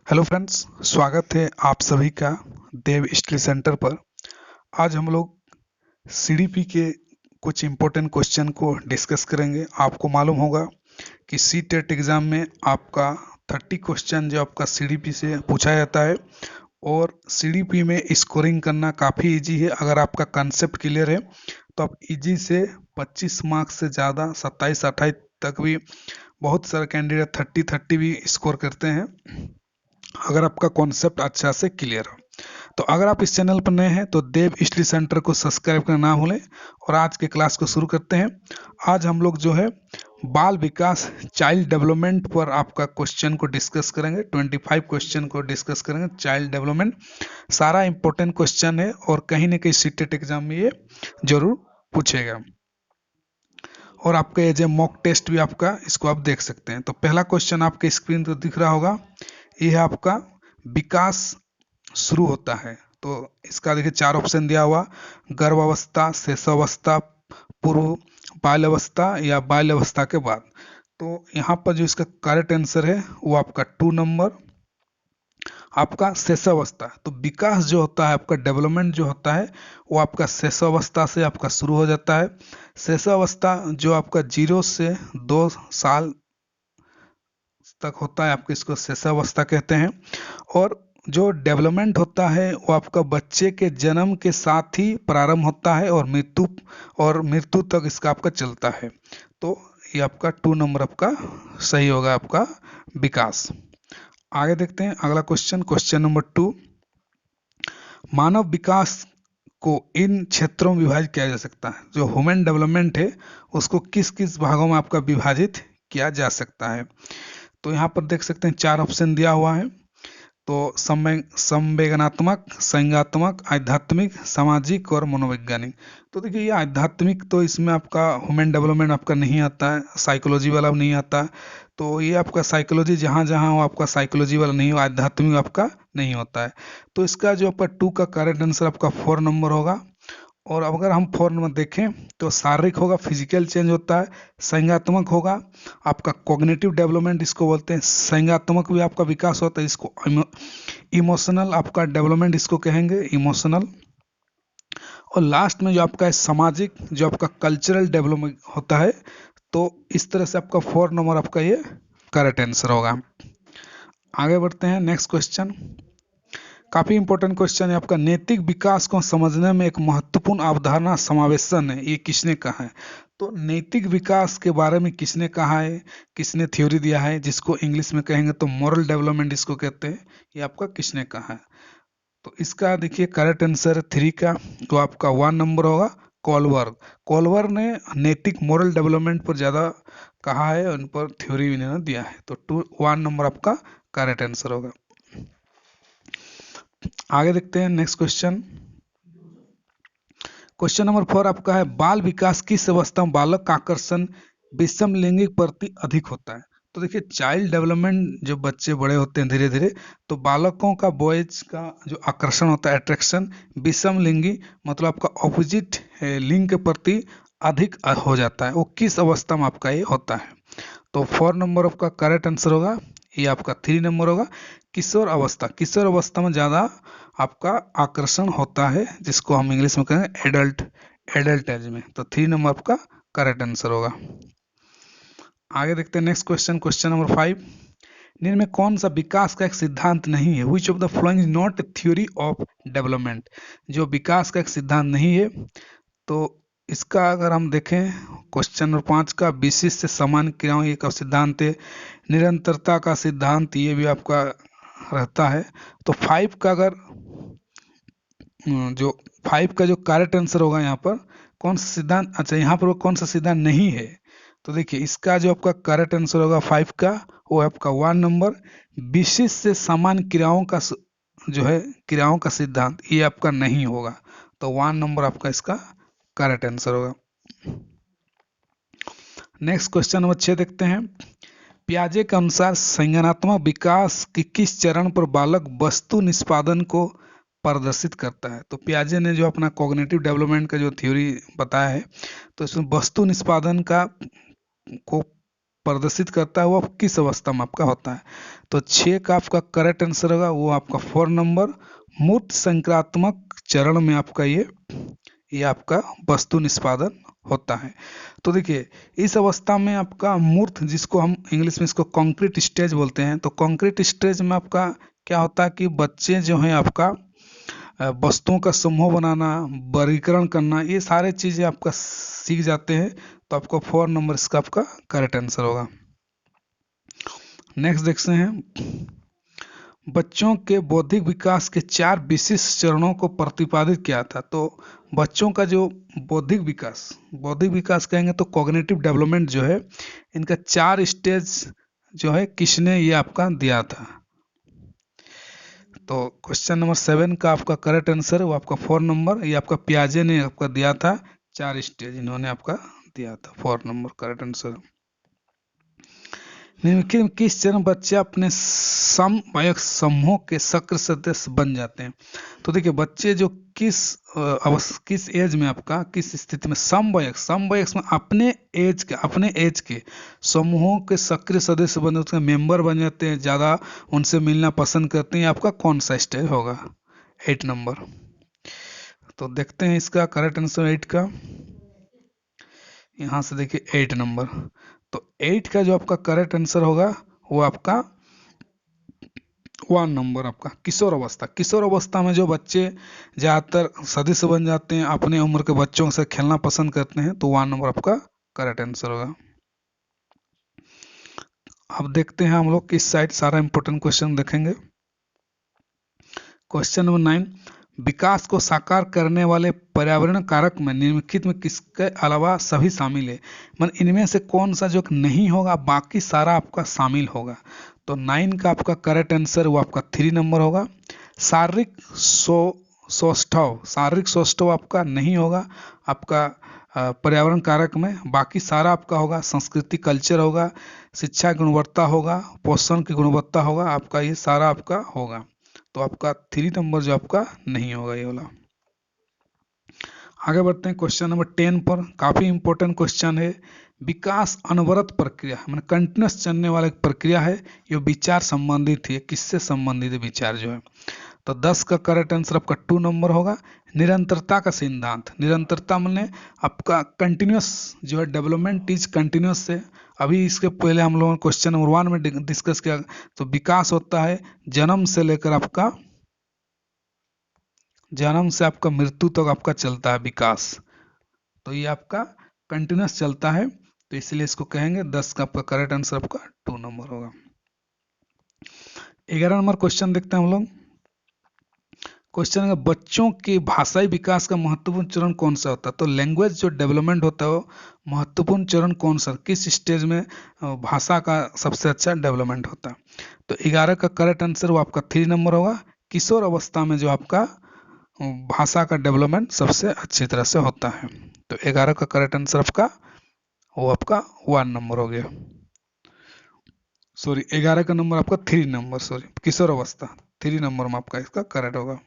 Hello friends, स्वागत है आप सभी का देव स्टडी सेंटर पर। आज हम लोग सीडीपी के कुछ इम्पोर्टेंट क्वेश्चन को डिस्कस करेंगे। आपको मालूम होगा कि सी टेट एग्ज़ाम में आपका 30 क्वेश्चन जो आपका सीडीपी से पूछा जाता है और सीडीपी में स्कोरिंग करना काफ़ी इजी है। अगर आपका कंसेप्ट क्लियर है तो आप इजी से 25 मार्क्स से ज़्यादा 27-28 तक भी बहुत सारे कैंडिडेट 30-30 भी स्कोर करते हैं अगर आपका कॉन्सेप्ट अच्छा से क्लियर हो। तो अगर आप इस चैनल पर नए हैं तो देव स्टडी सेंटर को सब्सक्राइब करना ना भूलें और आज के क्लास को शुरू करते हैं। आज हम लोग जो है बाल विकास चाइल्ड डेवलपमेंट पर आपका क्वेश्चन को डिस्कस करेंगे। 25 क्वेश्चन को डिस्कस करेंगे चाइल्ड डेवलपमेंट। सारा इंपॉर्टेंट क्वेश्चन है और कहीं ना कहीं सीटेट एग्जाम में ये जरूर पूछेगा और आपका ये जो मॉक टेस्ट भी आपका इसको आप देख सकते हैं। तो पहला क्वेश्चन आपके स्क्रीन पर दिख रहा होगा, ये है आपका विकास शुरू होता है। तो इसका देखिए 4 ऑप्शन दिया हुआ, गर्भावस्था, शिशुअवस्था, पूर्व बाल्यावस्था या बाल्यावस्था के बाद। तो यहाँ पर जो इसका करेक्ट आंसर है वो आपका 2 नंबर आपका शिशुअवस्था। तो विकास जो होता है आपका डेवलपमेंट जो होता है वो आपका शिशुअवस्था से आपका शुरू हो जाता है। शिशुअवस्था जो आपका 0 से 2 साल तक होता है, आपको इसको शिशुअवस्था कहते हैं। और जो डेवलपमेंट होता है वो आपका बच्चे के जन्म के साथ ही प्रारंभ होता है और मृत्यु तक इसका आपका चलता है। तो ये आपका 2 नंबर आपका सही होगा आपका विकास। आगे देखते हैं अगला क्वेश्चन, क्वेश्चन नंबर 2। मानव विकास को इन क्षेत्रों में विभाजित किया जा सकता है। जो ह्यूमन डेवलपमेंट है उसको किस किस भागों में आपका विभाजित किया जा सकता है। तो यहाँ पर देख सकते हैं 4 ऑप्शन दिया हुआ है। तो संवेदनात्मक, संज्ञात्मक, आध्यात्मिक, सामाजिक और मनोवैज्ञानिक। तो देखिए ये आध्यात्मिक तो इसमें आपका ह्यूमन डेवलपमेंट आपका नहीं आता है, साइकोलॉजी वाला नहीं आता। तो ये आपका साइकोलॉजी जहाँ जहाँ हो आपका साइकोलॉजी वाला नहीं हो, आध्यात्मिक आपका नहीं होता है। तो इसका जो आपका 2 का करेक्ट आंसर आपका 4 नंबर होगा। और अगर हम 4 नंबर देखें तो शारीरिक होगा, फिजिकल चेंज होता है। संज्ञात्मक होगा आपका कॉग्निटिव डेवलपमेंट इसको बोलते हैं। संज्ञात्मक भी आपका विकास होता है, इसको इमोशनल आपका डेवलपमेंट इसको कहेंगे, इमोशनल। और लास्ट में जो आपका है सामाजिक, जो आपका कल्चरल डेवलपमेंट होता है। तो इस तरह से आपका 4 नंबर आपका ये करेक्ट आंसर होगा। आगे बढ़ते हैं नेक्स्ट क्वेश्चन। काफी इंपॉर्टेंट क्वेश्चन है आपका, नैतिक विकास को समझने में एक महत्वपूर्ण अवधारणा समावेशन है, ये किसने कहा है। तो नैतिक विकास के बारे में किसने कहा है, किसने थ्योरी दिया है, जिसको इंग्लिश में कहेंगे तो मॉरल डेवलपमेंट इसको कहते हैं, ये आपका किसने कहा है। तो इसका देखिए करेक्ट आंसर 3 का तो आपका 1 नंबर होगा, कॉलवर्ग। कॉलवर्ग ने नैतिक मॉरल डेवलपमेंट पर ज़्यादा कहा है, उन पर थ्योरी भी इन्होंने दिया है। तो 1 नंबर आपका करेक्ट आंसर होगा। आगे देखते हैं नेक्स्ट क्वेश्चन। क्वेश्चन नंबर 4 आपका है, बाल विकास किस अवस्था में बालक का आकर्षण विषम लैंगिक प्रति अधिक होता है। तो देखिए चाइल्ड डेवलपमेंट जब बच्चे बड़े होते हैं धीरे धीरे, तो बालकों का बॉयज का जो आकर्षण होता है, अट्रैक्शन, विषम लिंगी मतलब आपका ऑपोजिट लिंग के प्रति अधिक हो जाता है। वो किस अवस्था में आपका ये होता है। तो 4 नंबर आपका करेक्ट आंसर होगा, ये आपका 3 नंबर होगा, किशोर अवस्था। किशोर अवस्था में ज़्यादा आपका आकर्षण होता है, जिसको हम इंग्लिश में कहेंगे एडल्ट एज में। तो 3 नंबर आपका करेक्ट आंसर होगा। आगे देखते हैं नेक्स्ट क्वेश्चन, क्वेश्चन नंबर 5। निम्न में कौन सा विकास का एक सिद्धांत नहीं है, which of the following is not a theory of development. जो विकास का एक सिद्धांत नहीं है, तो इसका अगर हम देखें क्वेश्चन नंबर 5 का, विशिष्ट सामान्य क्रियाओं ये का सिद्धांत है। निरंतरता का सिद्धांत ये भी आपका रहता है। तो 5 का अगर जो 5 का जो करेक्ट आंसर होगा यहाँ पर कौन सा सिद्धांत, अच्छा यहाँ पर वो कौन सा सिद्धांत नहीं है। तो देखिए इसका जो आपका करेक्ट आंसर होगा 5 का, वो है आपका 1 नंबर, विशिष्ट से सामान्य क्रियाओं का जो है क्रियाओं का सिद्धांत, ये आपका नहीं होगा। तो 1 नंबर आपका इसका करेक्ट आंसर होगा। नेक्स्ट क्वेश्चन नंबर 6 देखते हैं। पियाजे के अनुसार संज्ञानात्मक विकास के किस चरण पर बालक वस्तु निष्पादन को प्रदर्शित करता है। तो पियाजे ने जो अपना कॉग्निटिव डेवलपमेंट का जो थ्योरी बताया है, तो इसमें वस्तु निष्पादन का को प्रदर्शित करता है वो किस अवस्था में आपका होता है। तो 6 का आपका करेक्ट आंसर होगा वो आपका 4 नंबर मूर्त संक्रात्मक चरण में आपका ये आपका वस्तु निष्पादन होता है। तो देखिए इस अवस्था में आपका मूर्त, जिसको हम इंग्लिश में इसको कंक्रीट स्टेज बोलते हैं, तो कंक्रीट स्टेज में आपका क्या होता है कि बच्चे जो हैं आपका वस्तुओं का समूह बनाना, वर्गीकरण करना, ये सारे चीजें आपका सीख जाते हैं। तो आपको 4 नंबर इसका आपका करेक्ट आंसर होगा। नेक्स्ट देखते हैं, बच्चों के बौद्धिक विकास के 4 विशिष्ट चरणों को प्रतिपादित किया था। तो बच्चों का जो बौद्धिक विकास कहेंगे तो कॉग्निटिव डेवलपमेंट जो है, इनका 4 स्टेज जो है किसने ये आपका दिया था। तो क्वेश्चन नंबर 7 का आपका करेक्ट आंसर वो आपका 4 नंबर, ये आपका पियाजे ने आपका दिया था, 4 स्टेज इन्होंने आपका दिया था, 4 नंबर करेक्ट आंसर। निम्नलिखित में किस चरण बच्चे अपने समवयस्क समूह के सक्रिय सदस्य बन जाते हैं। तो देखिए बच्चे जो किस एज में आपका किस स्थिति में समवयस्क में अपने एज के समूहों के सक्रिय सदस्य बन जाते हैं, मेंबर बन जाते हैं, ज़्यादा उनसे मिलना पसंद करते हैं, आपका कौन सा स्टेज होगा। 8 नंबर। तो देखते हैं इसका करेक्ट आंसर 8 का, यहाँ से देखिए 8 नंबर। तो 8 का जो आपका करेक्ट आंसर होगा वो आपका 1 नंबर आपका किशोर अवस्था में जो बच्चे ज़्यादातर सदस्य बन जाते हैं, अपने उम्र के बच्चों से खेलना पसंद करते हैं, तो 1 नंबर आपका करेक्ट आंसर होगा। अब देखते हैं हम लोग किस साइड सारा इंपॉर्टेंट क्वेश्चन देखेंगे। क्वेश्चन नंबर 9, विकास को साकार करने वाले पर्यावरण कारक में निम्नलिखित में किसके अलावा सभी शामिल है, मतलब इनमें से कौन सा जो नहीं होगा बाकी सारा आपका शामिल होगा। तो 9 का आपका करेक्ट आंसर वो आपका 3 नंबर होगा। शारीरिक सौष्ठव आपका नहीं होगा आपका पर्यावरण कारक में, बाकी सारा आपका होगा। संस्कृति कल्चर होगा, शिक्षा की गुणवत्ता होगा, पोषण की गुणवत्ता होगा, आपका ये सारा आपका होगा। तो आपका 3 नंबर जो आपका नहीं होगा ये वाला। आगे बढ़ते हैं क्वेश्चन नंबर 10 पर, काफी इंपॉर्टेंट क्वेश्चन है। विकास अनवरत प्रक्रिया मतलब कंटिन्यूस चलने वाला एक प्रक्रिया है, ये विचार संबंधित है, किससे संबंधित है विचार जो है। तो 10 का करेक्ट आंसर आपका 2 नंबर होगा। निरंतरता का सिद्धांत, निरंतरता माने आपका कंटिन्यूस जो है, डेवलपमेंट इज कंटिन्यूस से, अभी इसके पहले हम लोगों ने क्वेश्चन नंबर 1 में डिस्कस किया। तो विकास होता है जन्म से लेकर आपका मृत्यु तक आपका चलता है विकास, तो ये आपका कंटिन्यूस चलता है, तो इसलिए इसको कहेंगे 10 का आपका करेक्ट आंसर आपका 2 नंबर होगा। 11 नंबर क्वेश्चन देखते हैं हम लोग। क्वेश्चन है बच्चों के भाषाई विकास का महत्वपूर्ण चरण कौन सा होता है। तो लैंग्वेज जो डेवलपमेंट होता है वो महत्वपूर्ण चरण कौन सा, किस स्टेज में भाषा का सबसे अच्छा डेवलपमेंट होता है। तो 11 का करेक्ट आंसर वो आपका 3 नंबर होगा। किशोर अवस्था में जो आपका भाषा का डेवलपमेंट सबसे अच्छी तरह से होता है। तो 11 का करेक्ट आंसर आपका वो आपका 1 नंबर हो गया, सॉरी 11 का नंबर आपका 3 नंबर, सॉरी किशोर अवस्था 3 नंबर में आपका इसका करेक्ट होगा।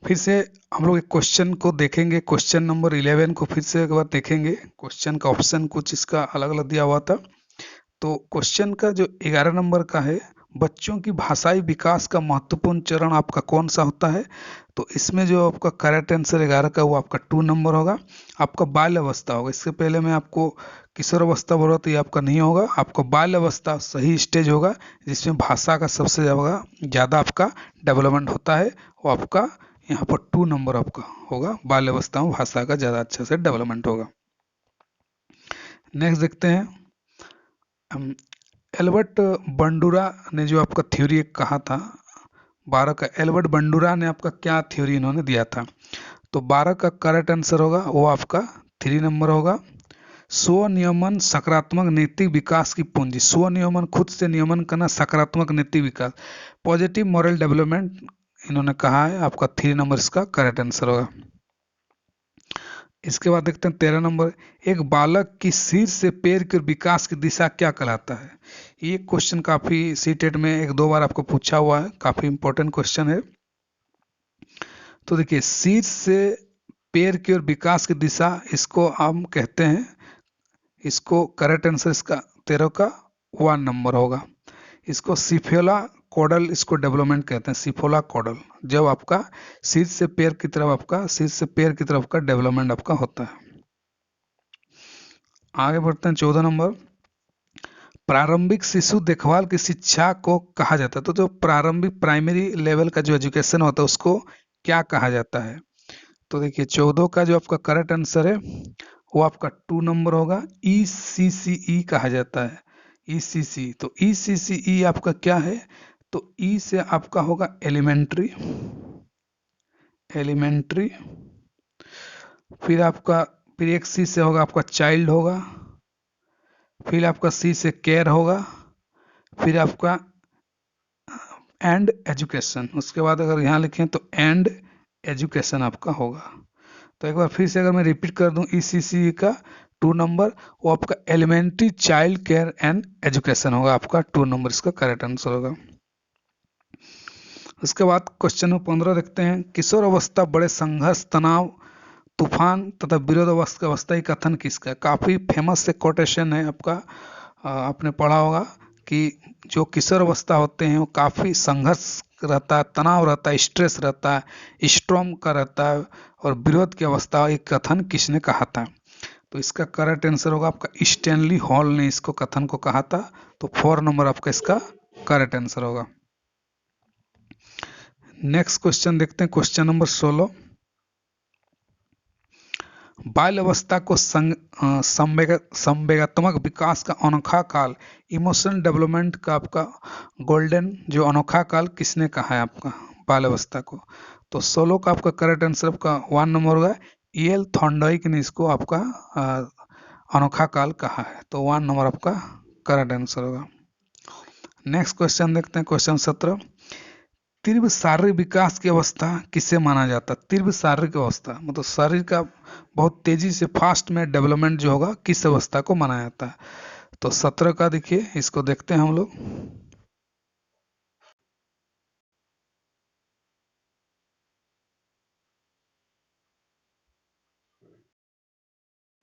फिर से हम लोग एक क्वेश्चन को देखेंगे, क्वेश्चन नंबर 11 को फिर से एक बार देखेंगे। क्वेश्चन का ऑप्शन कुछ इसका अलग अलग दिया हुआ था। तो क्वेश्चन का जो 11 नंबर का है, बच्चों की भाषाई विकास का महत्वपूर्ण चरण आपका कौन सा होता है। तो इसमें जो आपका करेक्ट आंसर 11 का वो आपका 2 नंबर होगा, आपका बाल्य अवस्था होगा। इससे पहले मैं आपको किशोर अवस्था बोल रहा तो ये आपका नहीं होगा, आपका बाल्य अवस्था सही स्टेज होगा जिसमें भाषा का सबसे ज़्यादा आपका डेवलपमेंट होता है, वो आपका यहाँ पर 2 नंबर आपका होगा। बाल्य अवस्था में भाषा का ज़्यादा अच्छा से डेवलपमेंट होगा। नेक्स्ट देखते हैं, एल्बर्ट बंडूरा ने जो आपका थ्योरी एक कहा था 12 का, एल्बर्ट बंडूरा ने आपका क्या थ्योरी इन्होंने दिया था। तो 12 का करेक्ट आंसर होगा वो आपका 3 नंबर होगा। स्वनियमन सकारात्मक नैतिक विकास की पूंजी, स्वनियमन खुद से नियमन करना, सकारात्मक नैतिक विकास, पॉजिटिव मॉरल डेवलपमेंट इन्होंने कहा है, आपका 3 नंबर इसका करेक्ट आंसर होगा। इसके बाद देखते हैं 13 नंबर, एक बालक की सिर से पैर के विकास की दिशा क्या कहलाता है। ये क्वेश्चन काफी सीटेट में एक दो बार आपको पूछा हुआ है, काफी इंपॉर्टेंट क्वेश्चन है। तो देखिए, सिर से पैर की ओर विकास की दिशा, इसको हम कहते हैं, इसको करेक्ट आंसर इसका 13 का 1 नंबर होगा। इसको सिफोला कॉडल, इसको डेवलपमेंट कहते हैं, सिफोला कॉडल, जब आपका सिर से पैर की तरफ का डेवलपमेंट आपका होता है। आगे बढ़ते हैं 14 नंबर, प्रारंभिक शिशु देखभाल की शिक्षा को कहा जाता है। तो जो प्रारंभिक प्राइमरी लेवल का जो एजुकेशन होता है उसको क्या कहा जाता है। तो देखिए 14 का जो आपका करेक्ट आंसर है वो आपका 2 नंबर होगा, ECCE कहा जाता है, ECC। तो ECCE आपका क्या है, तो E से आपका होगा एलिमेंट्री, फिर एक C से होगा आपका चाइल्ड होगा, फिर आपका C से केयर होगा, फिर आपका एंड एजुकेशन, उसके बाद अगर यहाँ लिखें तो एंड एजुकेशन आपका होगा। तो एक बार फिर से अगर मैं रिपीट कर दूं, ECC का 2 नंबर वो आपका elementary child care and education होगा, आपका 2 नंबर इसका करेक्ट आंसर होगा। उसके बाद क्वेश्चन नंबर 15 देखते हैं, किशोर अवस्था बड़े संघर्ष, तनाव, तूफान तथा विरोध अवस्था ही कथन किसका है। काफी फेमस से कोटेशन है आपका, आपने पढ़ा होगा कि जो किशोर अवस्था होते हैं वो काफी संघर्ष रहता है, तनाव रहता है, स्ट्रेस रहता है, स्ट्रॉम का रहता है, और विरोध की अवस्था एक कथन किसने कहा था। तो इसका करेक्ट आंसर होगा आपका स्टैनली हॉल ने इसको कथन को कहा था। तो 4 नंबर आपका इसका करेक्ट आंसर होगा। नेक्स्ट क्वेश्चन देखते हैं, क्वेश्चन नंबर 16, बाल अवस्था को संवेगात्मक विकास का अनोखा काल, इमोशनल डेवलपमेंट का आपका गोल्डन जो अनोखा काल किसने कहा है आपका बाल अवस्था को। तो 16 का आपका करेक्ट आंसर आपका 1 नंबर होगा, EL थॉर्नडाइक ने इसको आपका अनोखा काल कहा है। तो 1 नंबर आपका करेक्ट आंसर होगा। नेक्स्ट क्वेश्चन देखते हैं, क्वेश्चन 17, तीव्र शारीरिक विकास की अवस्था किसे माना जाता है। तीव्र शारीरिक अवस्था मतलब शरीर का बहुत तेजी से फास्ट में डेवलपमेंट जो होगा किस अवस्था को माना जाता है। तो 17 का देखिए, इसको देखते हैं हम लोग।